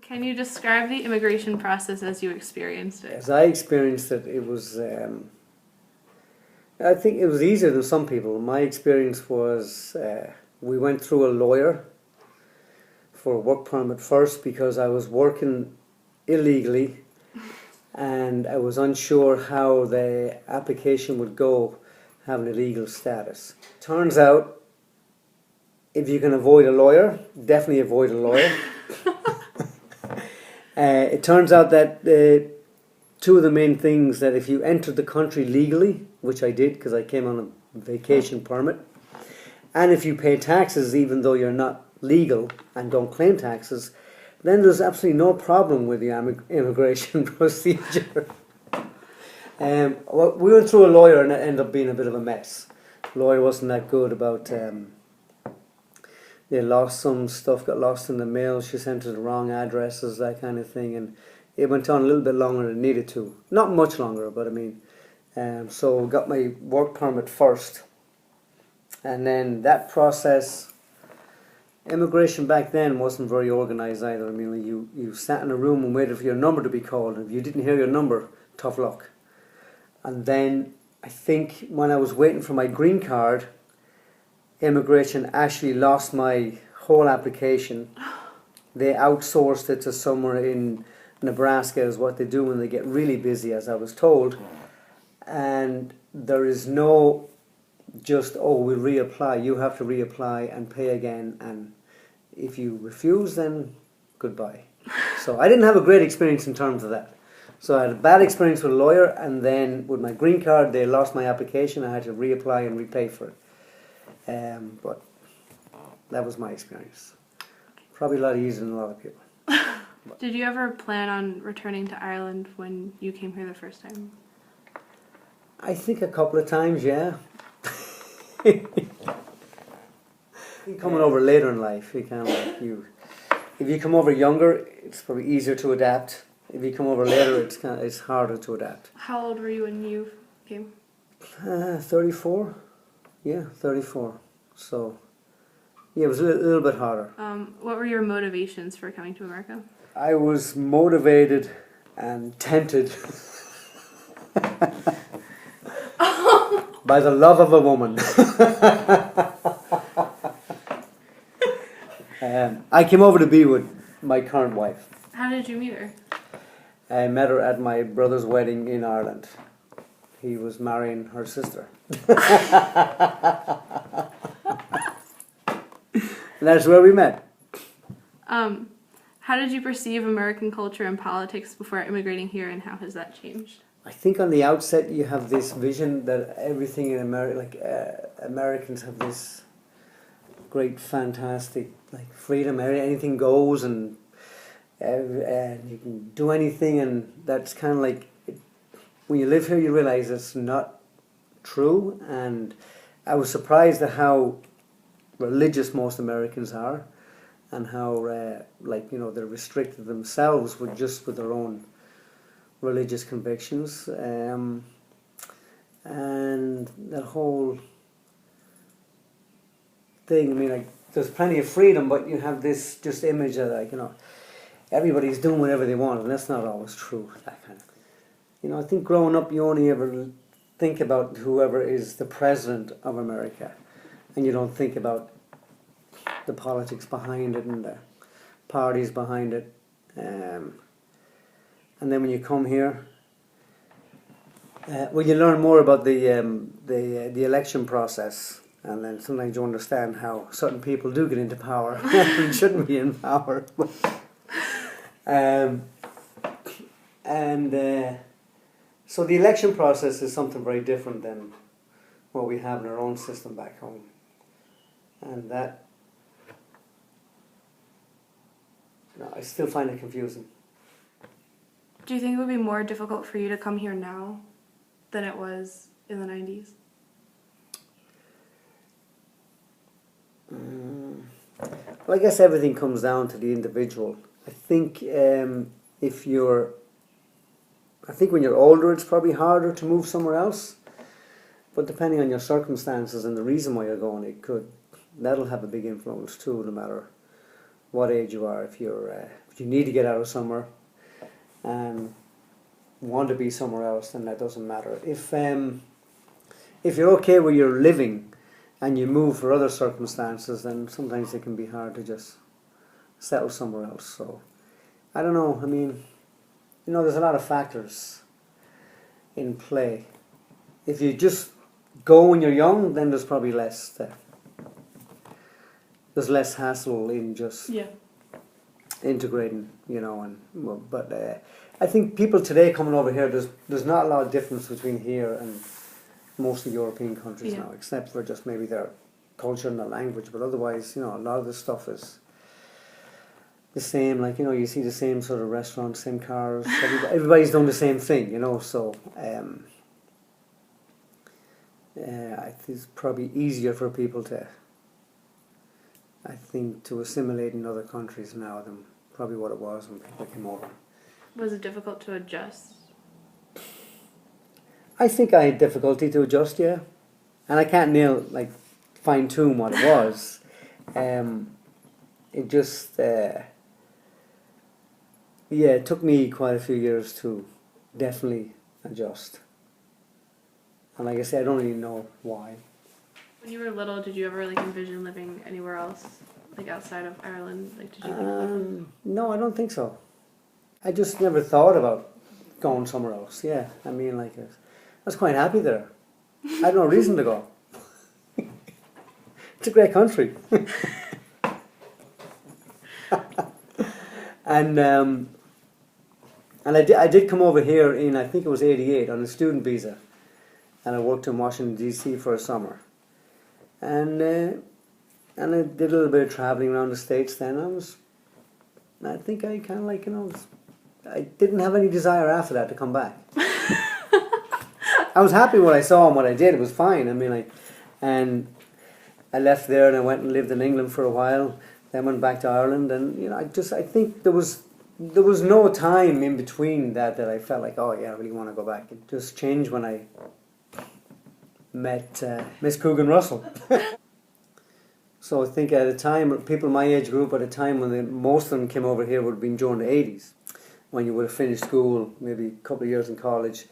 Can you describe the immigration process as you experienced it? As I experienced it, it was, I think it was easier than some people. My experience was we went through a lawyer for a work permit first because I was working illegally and I was unsure how the application would go having a legal status. Turns out, if you can avoid a lawyer, definitely avoid a lawyer. It turns out that two of the main things that if you entered the country legally, which I did because I came on a vacation permit, and if you pay taxes even though you're not legal and don't claim taxes, then there's absolutely no problem with the immigration procedure. Well, we went through a lawyer and it ended up being a bit of a mess. The lawyer wasn't that good about... they lost some stuff, got lost in the mail, she sent us the wrong addresses, that kind of thing, and it went on a little bit longer than it needed to. Not much longer, but I mean, so got my work permit first, and then that process, immigration back then wasn't very organised either. I mean, you sat in a room and waited for your number to be called, and if you didn't hear your number, tough luck. And then, I think when I was waiting for my green card, immigration actually lost my whole application. They outsourced it to somewhere in Nebraska is what they do when they get really busy, as I was told. And there is no just, oh, we'll reapply. You have to reapply and pay again. And if you refuse, then goodbye. So I didn't have a great experience in terms of that. So I had a bad experience with a lawyer, and then with my green card, they lost my application. I had to reapply and repay for it. But that was my experience. Probably a lot easier than a lot of people. Did you ever plan on returning to Ireland when you came here the first time? I think a couple of times, yeah. Coming over later in life, you kind of like if you come over younger, it's probably easier to adapt. If you come over later, it's harder to adapt. How old were you when you came? 34. Yeah, 34. So, yeah, it was a little bit harder. What were your motivations for coming to America? I was motivated and tempted by the love of a woman. I came over to be with my current wife. How did you meet her? I met her at my brother's wedding in Ireland. He was marrying her sister. And that's where we met. How did you perceive American culture and politics before immigrating here, and how has that changed? I think on the outset you have this vision that everything in America, Americans have this great, fantastic, freedom. Anything goes, and you can do anything, and that's kind of like. When you live here, you realize it's not true, and I was surprised at how religious most Americans are, and how they're restricted themselves with their own religious convictions, and that whole thing. I mean, there's plenty of freedom, but you have this just image that everybody's doing whatever they want, and that's not always true. That kind of thing. I think growing up, you only ever think about whoever is the president of America, and you don't think about the politics behind it and the parties behind it. And then when you come here, you learn more about the election process, and then sometimes you understand how certain people do get into power and shouldn't be in power. So the election process is something very different than what we have in our own system back home. And that, I still find it confusing. Do you think it would be more difficult for you to come here now than it was in the 90s? Well, I guess everything comes down to the individual. I think when you're older, it's probably harder to move somewhere else. But depending on your circumstances and the reason why you're going, that'll have a big influence too, no matter what age you are. If you're you need to get out of somewhere and want to be somewhere else, then that doesn't matter. If you're okay where you're living and you move for other circumstances, then sometimes it can be hard to just settle somewhere else. So I don't know. I mean, there's a lot of factors in play. If you just go when you're young, then there's probably there's less hassle in just integrating, but I think people today coming over here, there's not a lot of difference between here and most of European countries now, except for just maybe their culture and their language. But otherwise, a lot of the stuff is the same. Like, you see the same sort of restaurants, same cars. Everybody's doing the same thing, So I think it's probably easier for people to assimilate in other countries now than probably what it was when people came over. Was it difficult to adjust? I think I had difficulty to adjust, yeah. And I can't fine tune what it was. It just, it took me quite a few years to definitely adjust. And like I said, I don't really know why. When you were little, did you ever envision living anywhere else, outside of Ireland? Did you think No, I don't think so. I just never thought about going somewhere else. Yeah, I mean, I was quite happy there. I had no reason to go. It's a great country. and I did come over here in, I think it was 88, on a student visa. And I worked in Washington, D.C. for a summer. And I did a little bit of travelling around the States then. I think I kind of I didn't have any desire after that to come back. I was happy what I saw and what I did. It was fine. I mean, and I left there and I went and lived in England for a while. Then went back to Ireland, and I think there was no time in between that I felt like, oh yeah, I really want to go back. It just changed when I met Miss Coogan Russell. So I think at a time, people my age group at a time when most of them came over here would have been during the 80s, when you would have finished school, maybe a couple of years in college.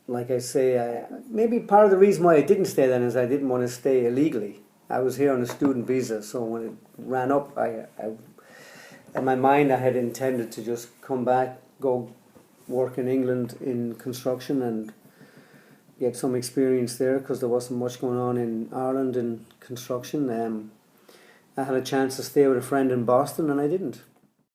Like I say, maybe part of the reason why I didn't stay then is I didn't want to stay illegally. I was here on a student visa, so when it ran up, in my mind I had intended to just come back, go work in England in construction and get some experience there, because there wasn't much going on in Ireland in construction. I had a chance to stay with a friend in Boston and I didn't.